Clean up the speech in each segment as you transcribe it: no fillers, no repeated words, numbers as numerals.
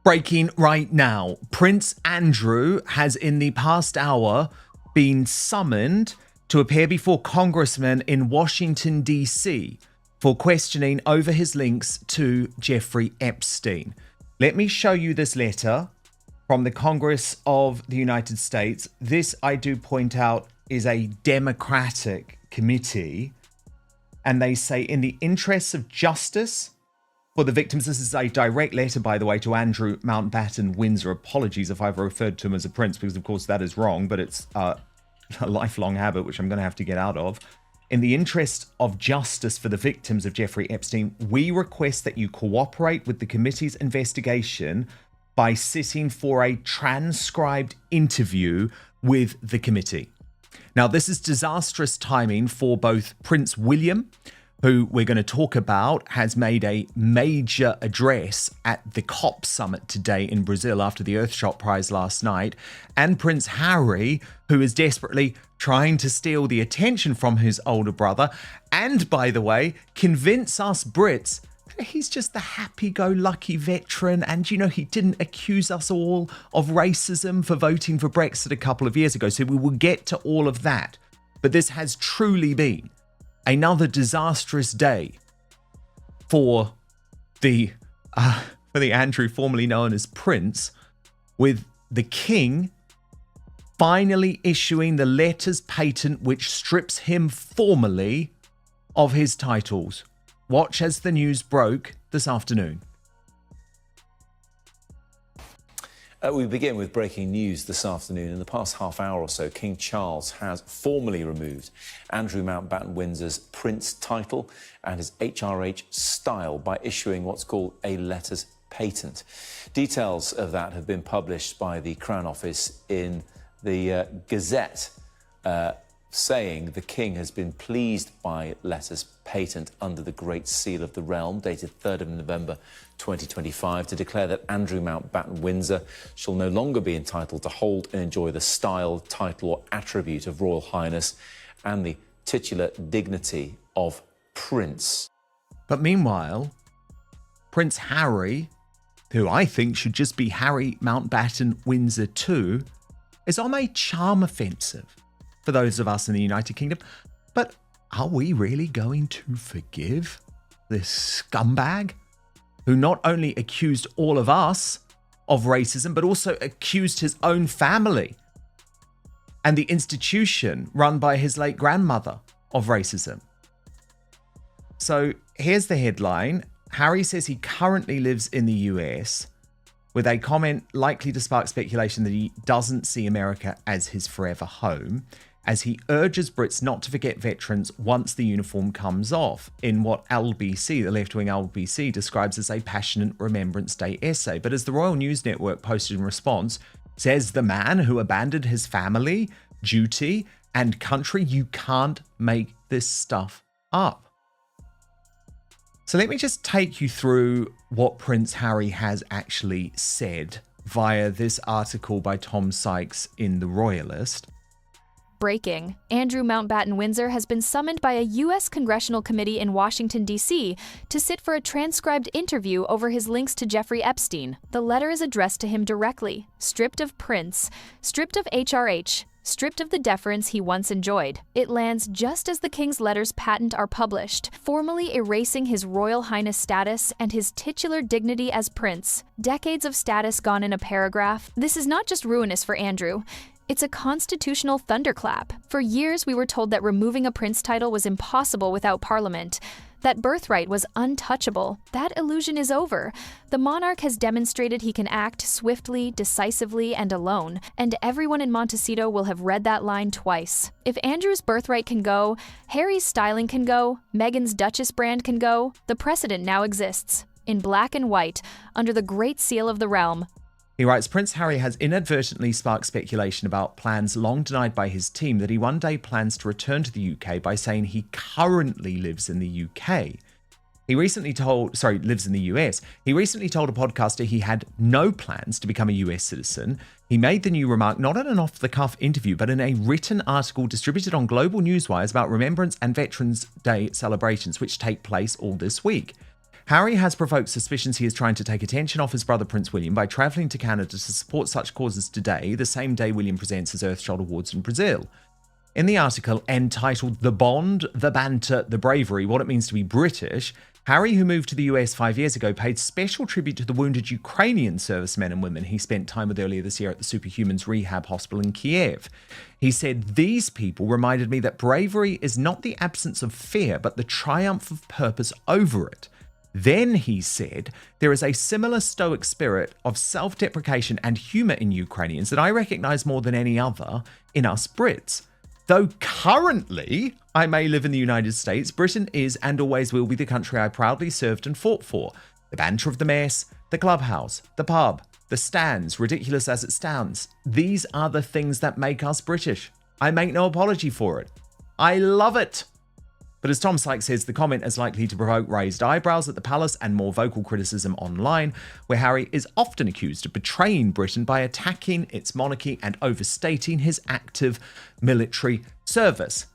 Breaking right now, Prince Andrew has in the past hour been summoned to appear before congressmen in Washington, D.C. for questioning over his links to Jeffrey Epstein. Let me show you this letter from the Congress of the United States. This, I do point out, is a Democratic committee. And they say, in the interests of justice for the victims, this is a direct letter, by the way, to Andrew Mountbatten-Windsor. Apologies if I've referred to him as a prince, because of course that is wrong, but it's a lifelong habit, which I'm going to have to get out of. In the interest of justice for the victims of Jeffrey Epstein, we request that you cooperate with the committee's investigation by sitting for a transcribed interview with the committee. Now, this is disastrous timing for both Prince William, who we're going to talk about, has made a major address at the COP summit today in Brazil after the Earthshot Prize last night, and Prince Harry, who is desperately trying to steal the attention from his older brother, and, by the way, convince us Brits that he's just the happy-go-lucky veteran, and, you know, he didn't accuse us all of racism for voting for Brexit a couple of years ago, so we will get to all of that. But this has truly been another disastrous day for the Andrew, formerly known as Prince, with the King finally issuing the letters patent which strips him formally of his titles. Watch as the news broke this afternoon. We begin with breaking news this afternoon. In the past half hour or so, King Charles has formally removed Andrew Mountbatten-Windsor's Prince title and his HRH style by issuing what's called a letters patent. Details of that have been published by the Crown Office in the Gazette, saying the King has been pleased by letters patent under the Great Seal of the Realm, dated 3rd of November 2025, to declare that Andrew Mountbatten-Windsor shall no longer be entitled to hold and enjoy the style, title or attribute of Royal Highness and the titular dignity of Prince. But meanwhile, Prince Harry, who I think should just be Harry Mountbatten-Windsor too, is on a charm offensive for those of us in the United Kingdom. But are we really going to forgive this scumbag who not only accused all of us of racism, but also accused his own family and the institution run by his late grandmother of racism? So here's the headline. Harry says he currently lives in the US, with a comment likely to spark speculation that he doesn't see America as his forever home, as he urges Brits not to forget veterans once the uniform comes off, in what LBC, the left-wing LBC, describes as a passionate Remembrance Day essay. But as the Royal News Network posted in response, says the man who abandoned his family, duty, and country, you can't make this stuff up. So let me just take you through what Prince Harry has actually said via this article by Tom Sykes in The Royalist. Breaking. Andrew Mountbatten-Windsor has been summoned by a U.S. Congressional committee in Washington, D.C. to sit for a transcribed interview over his links to Jeffrey Epstein. The letter is addressed to him directly, stripped of Prince, stripped of HRH, stripped of the deference he once enjoyed. It lands just as the King's letters patent are published, formally erasing his Royal Highness status and his titular dignity as Prince. Decades of status gone in a paragraph. This is not just ruinous for Andrew. It's a constitutional thunderclap. For years, we were told that removing a prince title was impossible without Parliament, that birthright was untouchable. That illusion is over. The monarch has demonstrated he can act swiftly, decisively, and alone, and everyone in Montecito will have read that line twice. If Andrew's birthright can go, Harry's styling can go, Meghan's duchess brand can go, the precedent now exists. In black and white, under the Great Seal of the Realm. He writes, Prince Harry has inadvertently sparked speculation about plans long denied by his team that he one day plans to return to the UK by saying he currently lives in the UK. lives in the US. He recently told a podcaster he had no plans to become a US citizen. He made the new remark not in an off-the-cuff interview, but in a written article distributed on global newswires about Remembrance and Veterans Day celebrations, which take place all this week. Harry has provoked suspicions he is trying to take attention off his brother Prince William by travelling to Canada to support such causes today, the same day William presents his Earthshot Awards in Brazil. In the article entitled The Bond, the Banter, the Bravery, What It Means to be British, Harry, who moved to the US 5 years ago, paid special tribute to the wounded Ukrainian servicemen and women he spent time with earlier this year at the Superhumans Rehab Hospital in Kiev. He said, "These people reminded me that bravery is not the absence of fear, but the triumph of purpose over it." Then he said, "There is a similar stoic spirit of self-deprecation and humour in Ukrainians that I recognise more than any other in us Brits. Though currently I may live in the United States, Britain is and always will be the country I proudly served and fought for. The banter of the mess, the clubhouse, the pub, the stands, ridiculous as it stands. These are the things that make us British. I make no apology for it. I love it." But as Tom Sykes says, the comment is likely to provoke raised eyebrows at the palace and more vocal criticism online, where Harry is often accused of betraying Britain by attacking its monarchy and overstating his active military service.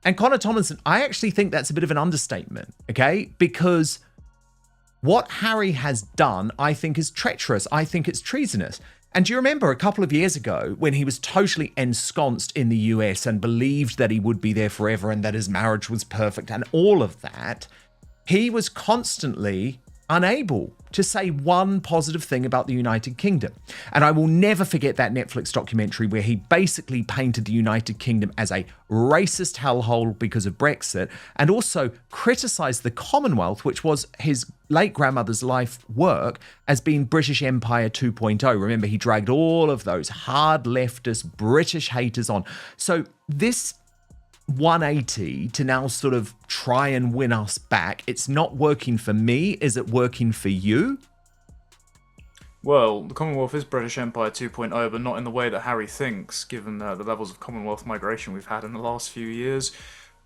And Connor Tomlinson, I actually think that's a bit of an understatement, okay? Because what Harry has done, I think, is treacherous. I think it's treasonous. And do you remember a couple of years ago when he was totally ensconced in the US and believed that he would be there forever and that his marriage was perfect and all of that? He was constantly unable to say one positive thing about the United Kingdom. And I will never forget that Netflix documentary where he basically painted the United Kingdom as a racist hellhole because of Brexit, and also criticised the Commonwealth, which was his late grandmother's life work, as being British Empire 2.0. Remember, he dragged all of those hard leftist British haters on. So this 180 to now sort of try and win us back, it's not working for me. Is it working for you? Well, the Commonwealth is British Empire 2.0, but not in the way that Harry thinks, given the levels of Commonwealth migration we've had in the last few years.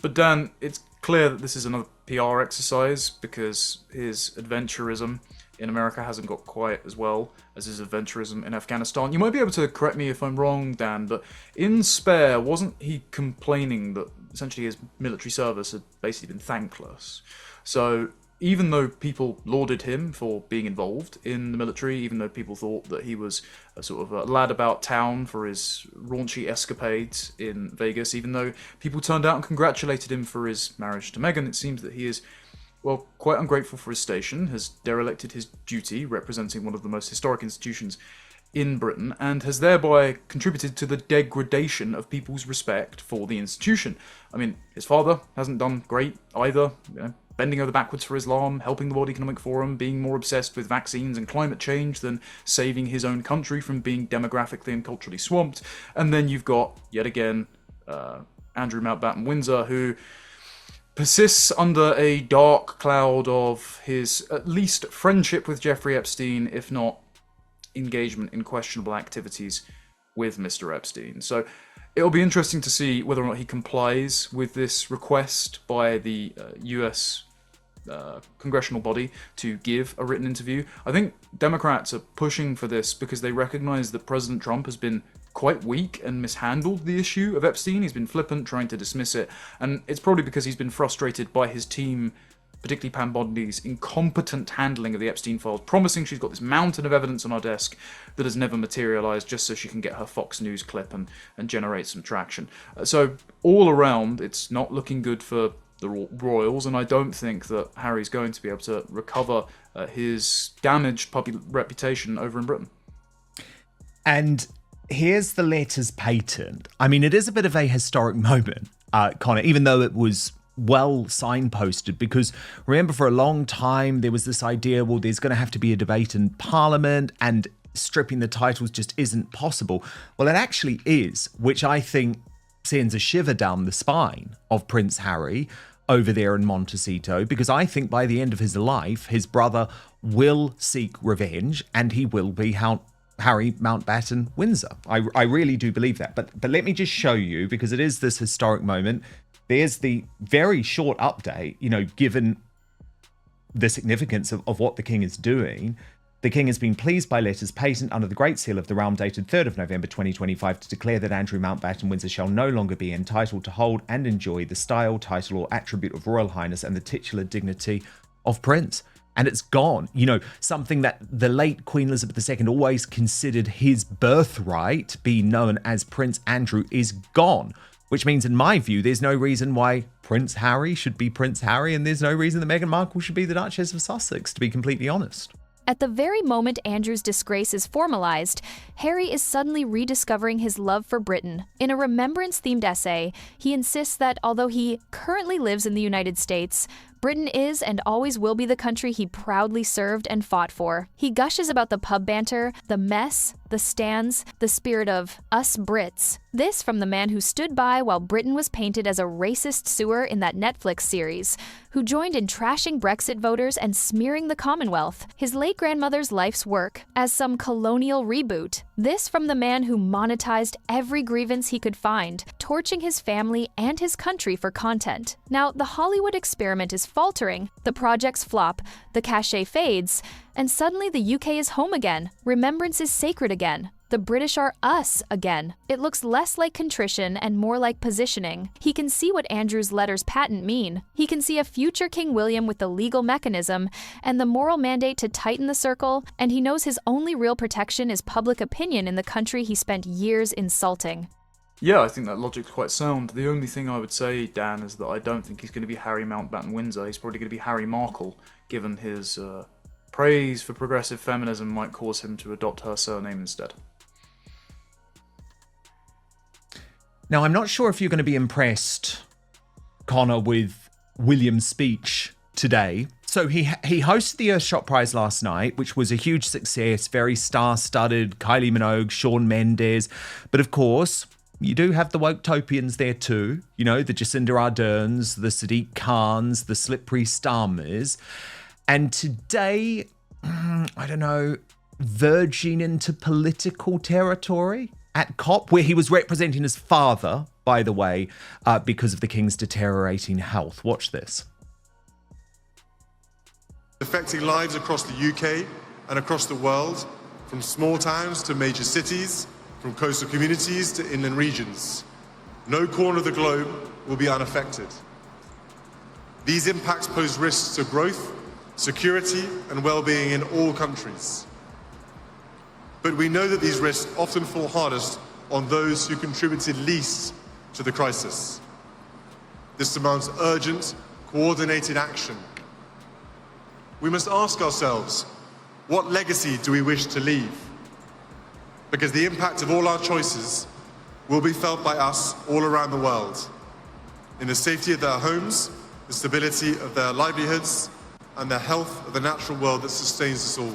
But Dan, it's clear that this is another PR exercise, because his adventurism in America hasn't got quite as well as his adventurism in Afghanistan. You might be able to correct me if I'm wrong, Dan, but in Spare, wasn't he complaining that essentially his military service had basically been thankless? So even though people lauded him for being involved in the military, even though people thought that he was a sort of a lad about town for his raunchy escapades in Vegas, even though people turned out and congratulated him for his marriage to Meghan, it seems that he is, well, quite ungrateful for his station, has derelicted his duty representing one of the most historic institutions in Britain, and has thereby contributed to the degradation of people's respect for the institution. I mean, his father hasn't done great either, bending over backwards for Islam, helping the World Economic Forum, being more obsessed with vaccines and climate change than saving his own country from being demographically and culturally swamped. And then you've got, yet again, Andrew Mountbatten-Windsor, who persists under a dark cloud of his at least friendship with Jeffrey Epstein, if not engagement in questionable activities with Mr. Epstein. So it'll be interesting to see whether or not he complies with this request by the US congressional body to give a written interview. I think Democrats are pushing for this because they recognize that President Trump has been quite weak and mishandled the issue of Epstein. He's been flippant, trying to dismiss it, and it's probably because he's been frustrated by his team, particularly Pam Bondi's incompetent handling of the Epstein files, promising she's got this mountain of evidence on her desk that has never materialized just so she can get her Fox News clip and generate some traction. So all around, it's not looking good for the royals, and I don't think that Harry's going to be able to recover his damaged public reputation over in Britain. And here's the letters patent. I mean, it is a bit of a historic moment, Connor, even though it was well signposted, because remember, for a long time there was this idea, well, there's going to have to be a debate in Parliament and stripping the titles just isn't possible. Well, it actually is, which I think sends a shiver down the spine of Prince Harry over there in Montecito, because I think by the end of his life, his brother will seek revenge and he will be Harry Mountbatten-Windsor. I really do believe that. But let me just show you, because it is this historic moment. There's the very short update, given the significance of what the king is doing. The king has been pleased by letters patent under the Great Seal of the Realm dated 3rd of November 2025 to declare that Andrew Mountbatten-Windsor shall no longer be entitled to hold and enjoy the style, title or attribute of Royal Highness and the titular dignity of Prince. and it's gone. You know, something that the late Queen Elizabeth II always considered his birthright, being known as Prince Andrew, is gone. Which means, in my view, there's no reason why Prince Harry should be Prince Harry, and there's no reason that Meghan Markle should be the Duchess of Sussex, to be completely honest. At the very moment Andrew's disgrace is formalized, Harry is suddenly rediscovering his love for Britain. In a remembrance-themed essay, he insists that although he currently lives in the United States, Britain is and always will be the country he proudly served and fought for. He gushes about the pub banter, the mess, the stands, the spirit of us Brits. This from the man who stood by while Britain was painted as a racist sewer in that Netflix series, who joined in trashing Brexit voters and smearing the Commonwealth, his late grandmother's life's work, as some colonial reboot. This from the man who monetized every grievance he could find, torching his family and his country for content. Now, the Hollywood experiment is faltering, the projects flop, the cachet fades, and suddenly the UK is home again. Remembrance is sacred again. The British are us again. It looks less like contrition and more like positioning. He can see what Andrew's letters patent mean. He can see a future King William with the legal mechanism and the moral mandate to tighten the circle, and he knows his only real protection is public opinion in the country he spent years insulting. Yeah, I think that logic's quite sound. The only thing I would say, Dan, is that I don't think he's going to be Harry Mountbatten-Windsor. He's probably going to be Harry Markle, given his praise for progressive feminism might cause him to adopt her surname instead. Now, I'm not sure if you're going to be impressed, Connor, with William's speech today. So he hosted the Earthshot Prize last night, which was a huge success, very star-studded, Kylie Minogue, Shawn Mendes. But of course, you do have the Woketopians there too. You know, the Jacinda Arderns, the Sadiq Khans, the Slippery Starmers. And today, I don't know, verging into political territory at COP, where he was representing his father, by the way, because of the King's deteriorating health. Watch this. Affecting lives across the UK and across the world, from small towns to major cities, from coastal communities to inland regions. No corner of the globe will be unaffected. These impacts pose risks to growth, security, and well-being in all countries. But we know that these risks often fall hardest on those who contributed least to the crisis. This demands urgent, coordinated action. We must ask ourselves, what legacy do we wish to leave? Because the impact of all our choices will be felt by us all around the world, in the safety of their homes, the stability of their livelihoods, and the health of the natural world that sustains us all.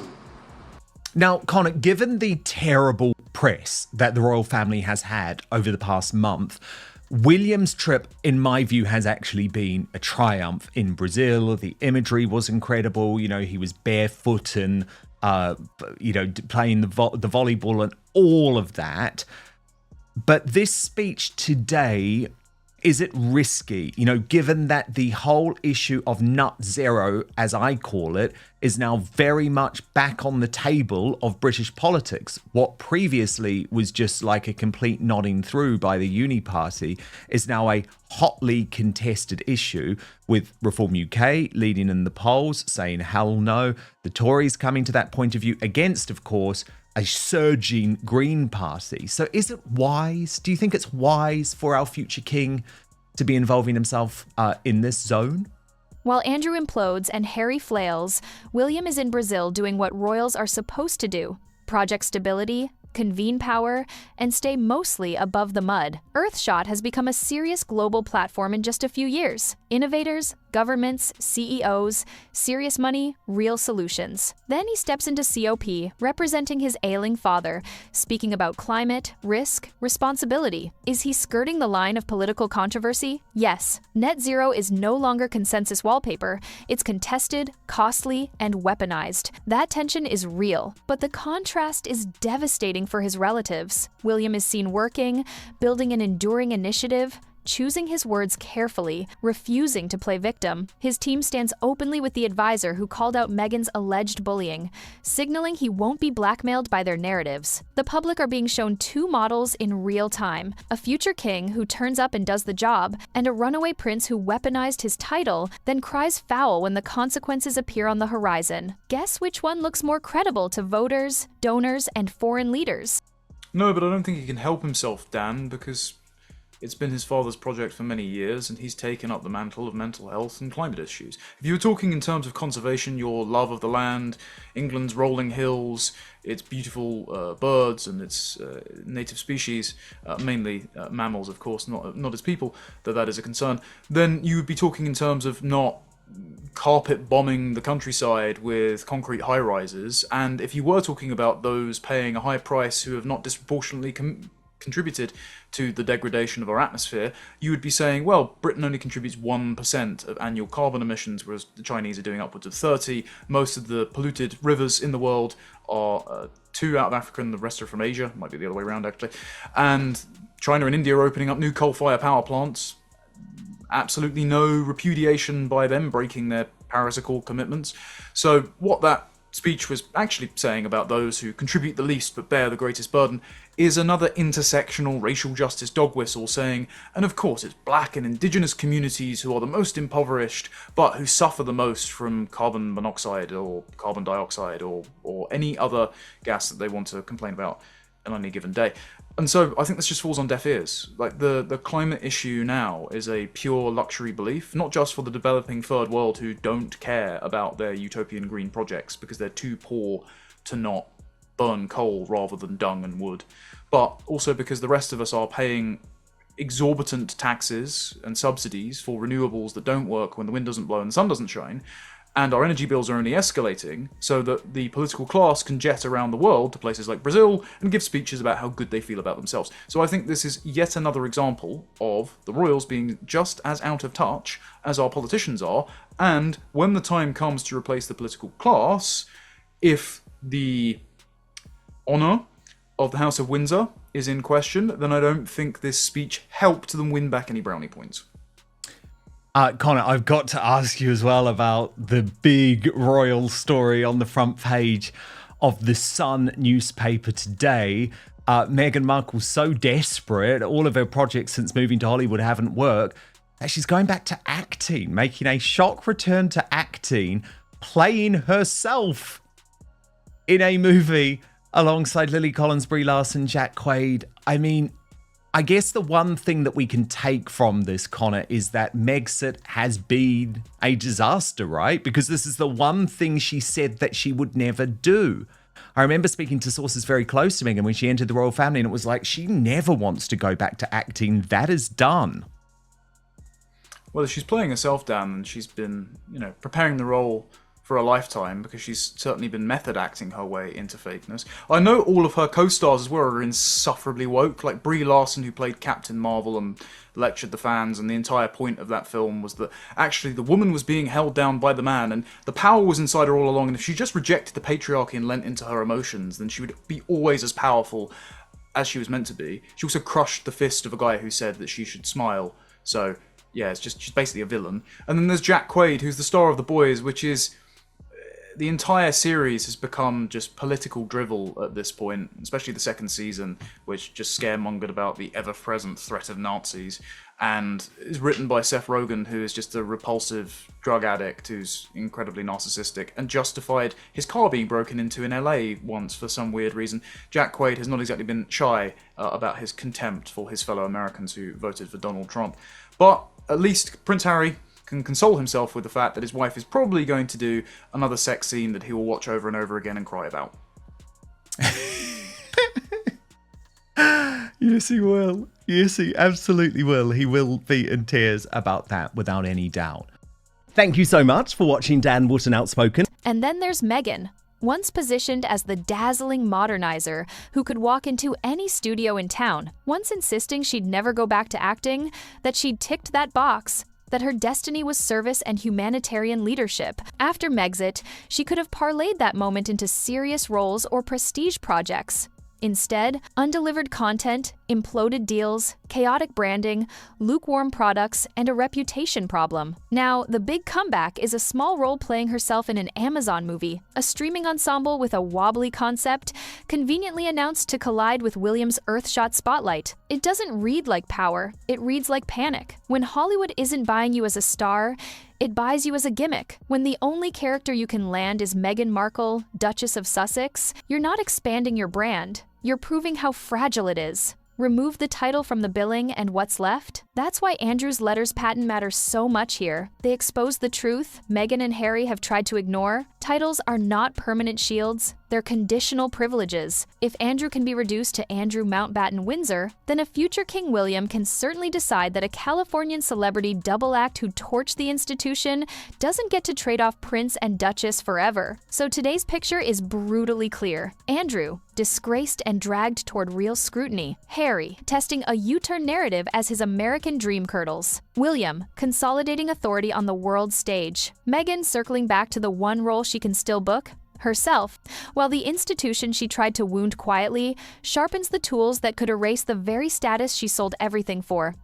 Now, Connor, given the terrible press that the royal family has had over the past month, William's trip, in my view, has actually been a triumph in Brazil. The imagery was incredible. You know, he was barefoot and, playing the volleyball and all of that. But this speech today, is it risky? You know, given that the whole issue of nut zero, as I call it, is now very much back on the table of British politics. What previously was just like a complete nodding through by the uni party is now a hotly contested issue, with Reform UK leading in the polls, saying hell no. The Tories coming to that point of view against, of course, a surging Green Party. So is it wise? Do you think it's wise for our future king to be involving himself in this zone? While Andrew implodes and Harry flails, William is in Brazil doing what royals are supposed to do: project stability, convene power, and stay mostly above the mud. Earthshot has become a serious global platform in just a few years. Innovators, governments, CEOs, serious money, real solutions. Then he steps into COP, representing his ailing father, speaking about climate, risk, responsibility. Is he skirting the line of political controversy? Yes. Net zero is no longer consensus wallpaper. It's contested, costly, and weaponized. That tension is real, but the contrast is devastating for his relatives. William is seen working, building an enduring initiative, choosing his words carefully, refusing to play victim. His team stands openly with the advisor who called out Meghan's alleged bullying, signaling he won't be blackmailed by their narratives. The public are being shown two models in real time: a future king who turns up and does the job, and a runaway prince who weaponized his title, then cries foul when the consequences appear on the horizon. Guess which one looks more credible to voters, donors, and foreign leaders? No, but I don't think he can help himself, Dan, because it's been his father's project for many years, and he's taken up the mantle of mental health and climate issues. If you were talking in terms of conservation, your love of the land, England's rolling hills, its beautiful birds and its native species, mainly mammals, of course, not as people, that is a concern, then you would be talking in terms of not carpet bombing the countryside with concrete high-rises, and if you were talking about those paying a high price who have not disproportionately contributed to the degradation of our atmosphere, you would be saying, well, Britain only contributes 1% of annual carbon emissions, whereas the Chinese are doing upwards of 30%. Most of the polluted rivers in the world are 2 out of Africa and the rest are from Asia. Might be the other way around, actually. And China and India are opening up new coal-fired power plants. Absolutely no repudiation by them breaking their Paris Accord commitments. So what that speech was actually saying about those who contribute the least but bear the greatest burden is another intersectional racial justice dog whistle saying, and of course it's black and indigenous communities who are the most impoverished but who suffer the most from carbon monoxide or carbon dioxide or any other gas that they want to complain about on any given day. And so I think this just falls on deaf ears. Like the climate issue now is a pure luxury belief, not just for the developing third world who don't care about their utopian green projects because they're too poor to not burn coal rather than dung and wood, but also because the rest of us are paying exorbitant taxes and subsidies for renewables that don't work when the wind doesn't blow and the sun doesn't shine. And our energy bills are only escalating so that the political class can jet around the world to places like Brazil and give speeches about how good they feel about themselves. So I think this is yet another example of the royals being just as out of touch as our politicians are, and when the time comes to replace the political class, if the honour of the House of Windsor is in question, then I don't think this speech helped them win back any brownie points. Connor, I've got to ask you as well about the big royal story on the front page of the Sun newspaper today. Meghan Markle's so desperate, all of her projects since moving to Hollywood haven't worked, that she's going back to acting, making a shock return to acting, playing herself in a movie alongside Lily Collins, Brie Larson, Jack Quaid. I mean, I guess the one thing that we can take from this, Connor, is that Megxit has been a disaster, right? Because this is the one thing she said that she would never do. I remember speaking to sources very close to Meghan when she entered the royal family, and it was like, she never wants to go back to acting. That is done. Well, she's playing herself down, and she's been, preparing the role for a lifetime, because she's certainly been method acting her way into fakeness. I know all of her co-stars as well are insufferably woke, like Brie Larson, who played Captain Marvel and lectured the fans, and the entire point of that film was that actually the woman was being held down by the man, and the power was inside her all along, and if she just rejected the patriarchy and lent into her emotions, then she would be always as powerful as she was meant to be. She also crushed the fist of a guy who said that she should smile, so yeah, she's basically a villain. And then there's Jack Quaid, who's the star of The Boys, which is... the entire series has become just political drivel at this point, especially the second season, which just scaremongered about the ever-present threat of Nazis, and is written by Seth Rogen, who is just a repulsive drug addict who's incredibly narcissistic, and justified his car being broken into in LA once for some weird reason. Jack Quaid has not exactly been shy about his contempt for his fellow Americans who voted for Donald Trump. But at least Prince Harry can console himself with the fact that his wife is probably going to do another sex scene that he will watch over and over again and cry about. Yes, he will. Yes, he absolutely will. He will be in tears about that without any doubt. Thank you so much for watching Dan Wootton Outspoken. And then there's Meghan, once positioned as the dazzling modernizer who could walk into any studio in town, once insisting she'd never go back to acting, that she'd ticked that box, that her destiny was service and humanitarian leadership. After Megxit, she could have parlayed that moment into serious roles or prestige projects. Instead, undelivered content, imploded deals, chaotic branding, lukewarm products, and a reputation problem. Now, the big comeback is a small role playing herself in an Amazon movie, a streaming ensemble with a wobbly concept, conveniently announced to collide with William's Earthshot spotlight. It doesn't read like power, it reads like panic. When Hollywood isn't buying you as a star, it buys you as a gimmick. When the only character you can land is Meghan Markle, Duchess of Sussex, you're not expanding your brand. You're proving how fragile it is. Remove the title from the billing and what's left? That's why Andrew's letters patent matters so much here. They expose the truth Meghan and Harry have tried to ignore. Titles are not permanent shields, they're conditional privileges. If Andrew can be reduced to Andrew Mountbatten-Windsor, then a future King William can certainly decide that a Californian celebrity double act who torched the institution doesn't get to trade off Prince and Duchess forever. So today's picture is brutally clear. Andrew, disgraced and dragged toward real scrutiny. Harry, testing a U-turn narrative as his American dream curdles. William, consolidating authority on the world stage. Meghan circling back to the one role she can still book, herself, while the institution she tried to wound quietly sharpens the tools that could erase the very status she sold everything for.